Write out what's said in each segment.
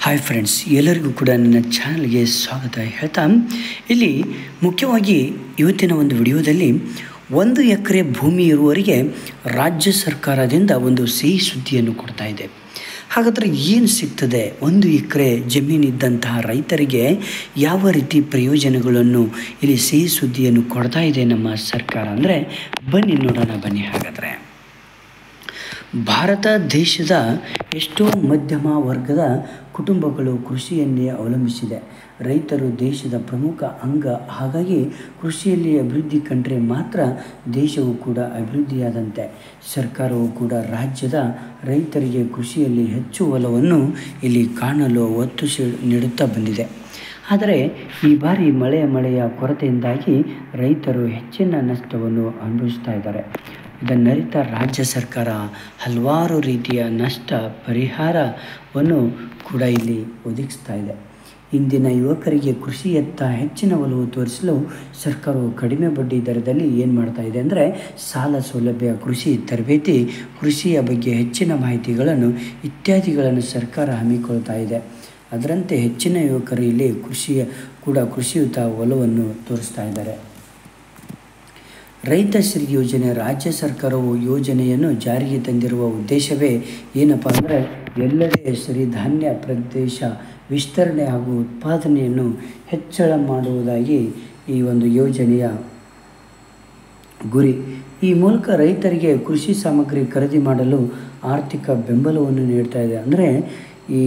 Hi friends, ಎಲ್ಲರಿಗೂ ಕೂಡ ನನ್ನ ಚಾನಲ್ಗೆ ಸ್ವಾಗತ ಹೇಳ್ತಾ, ಇಲ್ಲಿ ಮುಖ್ಯವಾಗಿ ಇವತ್ತಿನ ಒಂದು ವಿಡಿಯೋದಲ್ಲಿ 1 ಎಕರೆ ಭೂಮಿ ಇರುವವರಿಗೆ ರಾಜ್ಯ ಸರ್ಕಾರದಿಂದ ಒಂದು ಸಿಹಿ ಸುದ್ದಿಯನ್ನು ಕೊಡ್ತಾ ಇದೆ. ಹಾಗಾದರೆ ಏನು ಸಿಗ್ತದೆ? 1 ಎಕರೆ ಜಮೀನಿದ್ದಂತಹ ರೈತರಿಗೆ ಯಾವ ರೀತಿ ಪ್ರಯೋಜನಗಳನ್ನು ಇಲ್ಲಿ ಸಿಹಿ ಸುದ್ದಿಯನ್ನು ಕೊಡ್ತಾ ಇದೆ ನಮ್ಮ ಸರ್ಕಾರ ಅಂದರೆ ಬನ್ನಿ ನೋಡೋಣ. ಬನ್ನಿ ಹಾಗಾದರೆ ಭಾರತ ದೇಶದ ಎಷ್ಟೋ ಮಧ್ಯಮ ವರ್ಗದ ಕುಟುಂಬಗಳು ಕೃಷಿಯನ್ನೇ ಅವಲಂಬಿಸಿದೆ. ರೈತರು ದೇಶದ ಪ್ರಮುಖ ಅಂಗ. ಹಾಗಾಗಿ ಕೃಷಿಯಲ್ಲಿ ಅಭಿವೃದ್ಧಿ ಕಂಡ್ರೆ ಮಾತ್ರ ದೇಶವು ಕೂಡ ಅಭಿವೃದ್ಧಿಯಾದಂತೆ. ಸರ್ಕಾರವು ಕೂಡ ರಾಜ್ಯದ ರೈತರಿಗೆ ಕೃಷಿಯಲ್ಲಿ ಹೆಚ್ಚು ಒಲವನ್ನು ಇಲ್ಲಿ ಕಾಣಲು ಒತ್ತು ನೀಡುತ್ತಾ ಬಂದಿದೆ. ಆದರೆ ಈ ಬಾರಿ ಮಳೆಯ ಕೊರತೆಯಿಂದಾಗಿ ರೈತರು ಹೆಚ್ಚಿನ ನಷ್ಟವನ್ನು ಅನುಭವಿಸ್ತಾ ಇದ್ದಾರೆ. ಇದನ್ನರಿತ ರಾಜ್ಯ ಸರ್ಕಾರ ಹಲವಾರು ರೀತಿಯ ನಷ್ಟ ಪರಿಹಾರವನ್ನು ಕೂಡ ಇಲ್ಲಿ ಒದಗಿಸ್ತಾ ಇದೆ. ಇಂದಿನ ಯುವಕರಿಗೆ ಕೃಷಿಯತ್ತ ಹೆಚ್ಚಿನ ಒಲವು ತೋರಿಸಲು ಸರ್ಕಾರವು ಕಡಿಮೆ ಬಡ್ಡಿ ದರದಲ್ಲಿ ಏನು ಮಾಡ್ತಾ ಇದೆ ಅಂದರೆ ಸಾಲ ಸೌಲಭ್ಯ, ಕೃಷಿ ತರಬೇತಿ, ಕೃಷಿಯ ಬಗ್ಗೆ ಹೆಚ್ಚಿನ ಮಾಹಿತಿಗಳನ್ನು ಇತ್ಯಾದಿಗಳನ್ನು ಸರ್ಕಾರ ಹಮ್ಮಿಕೊಳ್ತಾ ಇದೆ. ಅದರಂತೆ ಹೆಚ್ಚಿನ ಯುವಕರು ಇಲ್ಲಿ ಕೃಷಿಯುತ ಒಲವನ್ನು ತೋರಿಸ್ತಾ ಇದ್ದಾರೆ. ರೈತ ಶ್ರೀ ಯೋಜನೆ ರಾಜ್ಯ ಸರ್ಕಾರವು ಯೋಜನೆಯನ್ನು ಜಾರಿಗೆ ತಂದಿರುವ ಉದ್ದೇಶವೇ ಏನಪ್ಪ ಅಂದರೆ ಎಲ್ಲೆಡೆ ಸಿರಿಧಾನ್ಯ ಪ್ರದೇಶ ವಿಸ್ತರಣೆ ಹಾಗೂ ಉತ್ಪಾದನೆಯನ್ನು ಹೆಚ್ಚಳ ಮಾಡುವುದಾಗಿ ಈ ಒಂದು ಯೋಜನೆಯ ಗುರಿ. ಈ ಮೂಲಕ ರೈತರಿಗೆ ಕೃಷಿ ಸಾಮಗ್ರಿ ಖರೀದಿ ಮಾಡಲು ಆರ್ಥಿಕ ಬೆಂಬಲವನ್ನು ನೀಡ್ತಾ ಇದೆ. ಅಂದರೆ ಈ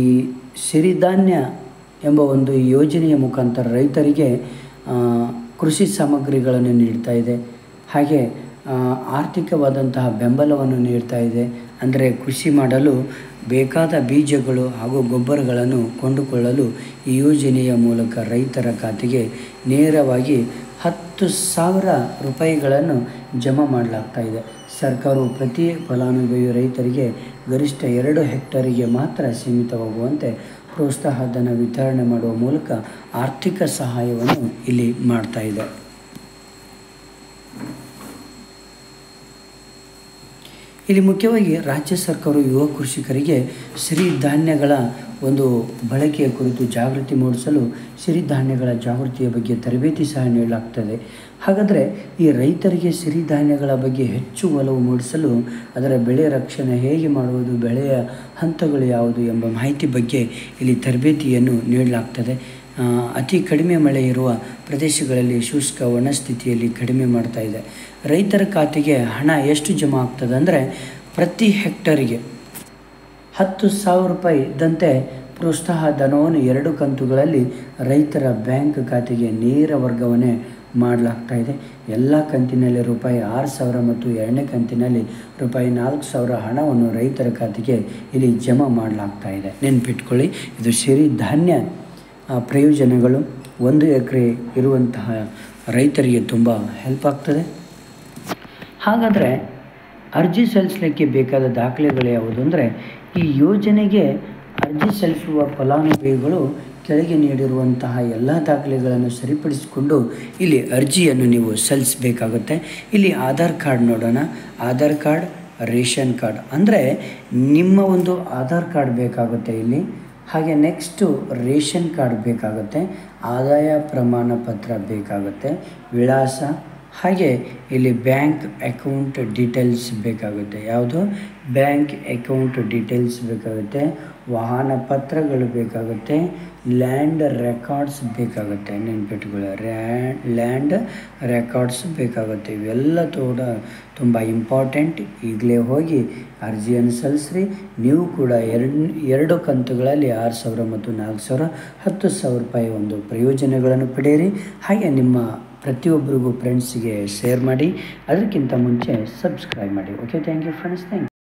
ಸಿರಿಧಾನ್ಯ ಎಂಬ ಒಂದು ಯೋಜನೆಯ ಮುಖಾಂತರ ರೈತರಿಗೆ ಕೃಷಿ ಸಾಮಗ್ರಿಗಳನ್ನು ನೀಡ್ತಾ ಇದೆ. ಹಾಗೆ ಆರ್ಥಿಕವಾದಂತಹ ಬೆಂಬಲವನ್ನು ನೀಡ್ತಾ ಇದೆ. ಅಂದರೆ ಕೃಷಿ ಮಾಡಲು ಬೇಕಾದ ಬೀಜಗಳು ಹಾಗೂ ಗೊಬ್ಬರಗಳನ್ನು ಕೊಂಡುಕೊಳ್ಳಲು ಈ ಯೋಜನೆಯ ಮೂಲಕ ರೈತರ ಖಾತೆಗೆ ನೇರವಾಗಿ 10,000 ರೂಪಾಯಿಗಳನ್ನು ಜಮಾ ಮಾಡಲಾಗ್ತಾ ಇದೆ. ಸರ್ಕಾರವು ಪ್ರತಿ ಫಲಾನುಭವಿ ರೈತರಿಗೆ ಗರಿಷ್ಠ 2 ಹೆಕ್ಟರಿಗೆ ಮಾತ್ರ ಸೀಮಿತವಾಗುವಂತೆ ಪ್ರೋತ್ಸಾಹ ಧನ ವಿತರಣೆ ಮಾಡುವ ಮೂಲಕ ಆರ್ಥಿಕ ಸಹಾಯವನ್ನು ಇಲ್ಲಿ ಮಾಡ್ತಾ ಇದೆ. ಇಲ್ಲಿ ಮುಖ್ಯವಾಗಿ ರಾಜ್ಯ ಸರ್ಕಾರವು ಯುವ ಕೃಷಿಕರಿಗೆ ಸಿರಿಧಾನ್ಯಗಳ ಒಂದು ಬಳಕೆಯ ಕುರಿತು ಜಾಗೃತಿ ಮೂಡಿಸಲು ಸಿರಿಧಾನ್ಯಗಳ ಜಾಗೃತಿಯ ಬಗ್ಗೆ ತರಬೇತಿ ಸಹ ನೀಡಲಾಗ್ತದೆ. ಹಾಗಾದರೆ ಈ ರೈತರಿಗೆ ಸಿರಿಧಾನ್ಯಗಳ ಬಗ್ಗೆ ಹೆಚ್ಚು ಒಲವು ಮೂಡಿಸಲು ಅದರ ಬೆಳೆ ರಕ್ಷಣೆ ಹೇಗೆ ಮಾಡುವುದು, ಬೆಳೆಯ ಹಂತಗಳು ಯಾವುದು ಎಂಬ ಮಾಹಿತಿ ಬಗ್ಗೆ ಇಲ್ಲಿ ತರಬೇತಿಯನ್ನು ನೀಡಲಾಗ್ತದೆ. ಅತಿ ಕಡಿಮೆ ಮಳೆ ಇರುವ ಪ್ರದೇಶಗಳಲ್ಲಿ ಶುಷ್ಕ ಒಣ ಸ್ಥಿತಿಯಲ್ಲಿ ಕಡಿಮೆ ಮಾಡ್ತಾ ಇದೆ. ರೈತರ ಖಾತೆಗೆ ಹಣ ಎಷ್ಟು ಜಮಾ ಆಗ್ತದೆ ಅಂದರೆ ಪ್ರತಿ ಹೆಕ್ಟರಿಗೆ 10,000 ರೂಪಾಯಿ ಇದ್ದಂತೆ ಪ್ರೋತ್ಸಾಹ ಧನವನ್ನು 2 ಕಂತುಗಳಲ್ಲಿ ರೈತರ ಬ್ಯಾಂಕ್ ಖಾತೆಗೆ ನೇರ ವರ್ಗಾವಣೆ ಮಾಡಲಾಗ್ತಾ ಇದೆ. ಎಲ್ಲ ಕಂತಿನಲ್ಲಿ ರೂಪಾಯಿ 6,000 ಮತ್ತು 2ನೇ ಕಂತಿನಲ್ಲಿ ರೂಪಾಯಿ 4,000 ಹಣವನ್ನು ರೈತರ ಖಾತೆಗೆ ಇಲ್ಲಿ ಜಮಾ ಮಾಡಲಾಗ್ತಾ ಇದೆ. ನೆನಪಿಟ್ಕೊಳ್ಳಿ, ಇದು ಸಿರಿಧಾನ್ಯ ಪ್ರಯೋಜನಗಳು 1 ಎಕರೆ ಇರುವಂತಹ ರೈತರಿಗೆ ತುಂಬ ಹೆಲ್ಪ್ ಆಗ್ತದೆ. ಹಾಗಾದರೆ ಅರ್ಜಿ ಸಲ್ಲಿಸಲಿಕ್ಕೆ ಬೇಕಾದ ದಾಖಲೆಗಳು ಯಾವುದು ಅಂದರೆ ಈ ಯೋಜನೆಗೆ ಅರ್ಜಿ ಸಲ್ಲಿಸುವ ಫಲಾನುಭವಿಗಳು ಕೆಳಗೆ ನೀಡಿರುವಂತಹ ಎಲ್ಲ ದಾಖಲೆಗಳನ್ನು ಸರಿಪಡಿಸಿಕೊಂಡು ಇಲ್ಲಿ ಅರ್ಜಿಯನ್ನು ನೀವು ಸಲ್ಲಿಸಬೇಕಾಗುತ್ತೆ. ಇಲ್ಲಿ ಆಧಾರ್ ಕಾರ್ಡ್ ನೋಡೋಣ. ಆಧಾರ್ ಕಾರ್ಡ್, ರೇಷನ್ ಕಾರ್ಡ್ ಅಂದರೆ ನಿಮ್ಮ ಒಂದು ಆಧಾರ್ ಕಾರ್ಡ್ ಬೇಕಾಗುತ್ತೆ ಇಲ್ಲಿ. ಹಾಗೆ ನೆಕ್ಸ್ಟು ರೇಷನ್ ಕಾರ್ಡ್ ಬೇಕಾಗುತ್ತೆ, ಆದಾಯ ಪ್ರಮಾಣ ಪತ್ರ ಬೇಕಾಗುತ್ತೆ, ವಿಳಾಸ, ಹಾಗೆ ಇಲ್ಲಿ ಬ್ಯಾಂಕ್ ಅಕೌಂಟ್ ಡೀಟೇಲ್ಸ್ ಬೇಕಾಗುತ್ತೆ. ಯಾವುದು? ಬ್ಯಾಂಕ್ ಅಕೌಂಟ್ ಡೀಟೇಲ್ಸ್ ಬೇಕಾಗುತ್ತೆ, ವಾಹನ ಪತ್ರಗಳು ಬೇಕಾಗುತ್ತೆ, ಲ್ಯಾಂಡ್ ರೆಕಾರ್ಡ್ಸ್ ಬೇಕಾಗುತ್ತೆ. ನೆನ್ಪಿಟ್ಕೊಳ್ಳಿ, ಲ್ಯಾಂಡ್ ರೆಕಾರ್ಡ್ಸ್ ಬೇಕಾಗುತ್ತೆ. ಇವೆಲ್ಲ ತುಂಬ ಇಂಪಾರ್ಟೆಂಟ್. ಈಗಲೇ ಹೋಗಿ ಅರ್ಜಿಯನ್ನು ಸಲ್ಲಿಸ್ರಿ. ನೀವು ಕೂಡ 2 ಕಂತುಗಳಲ್ಲಿ 6,000 ಮತ್ತು 4,000 10,000 ರೂಪಾಯಿ ಒಂದು ಪ್ರಯೋಜನಗಳನ್ನು ಪಡೆಯಿರಿ. ಹಾಗೆ ನಿಮ್ಮ ಪ್ರತಿಯೊಬ್ಬರಿಗೂ ಫ್ರೆಂಡ್ಸಿಗೆ ಶೇರ್ ಮಾಡಿ. ಅದಕ್ಕಿಂತ ಮುಂಚೆ ಸಬ್ಸ್ಕ್ರೈಬ್ ಮಾಡಿ. Okay, thank you friends. Thank you.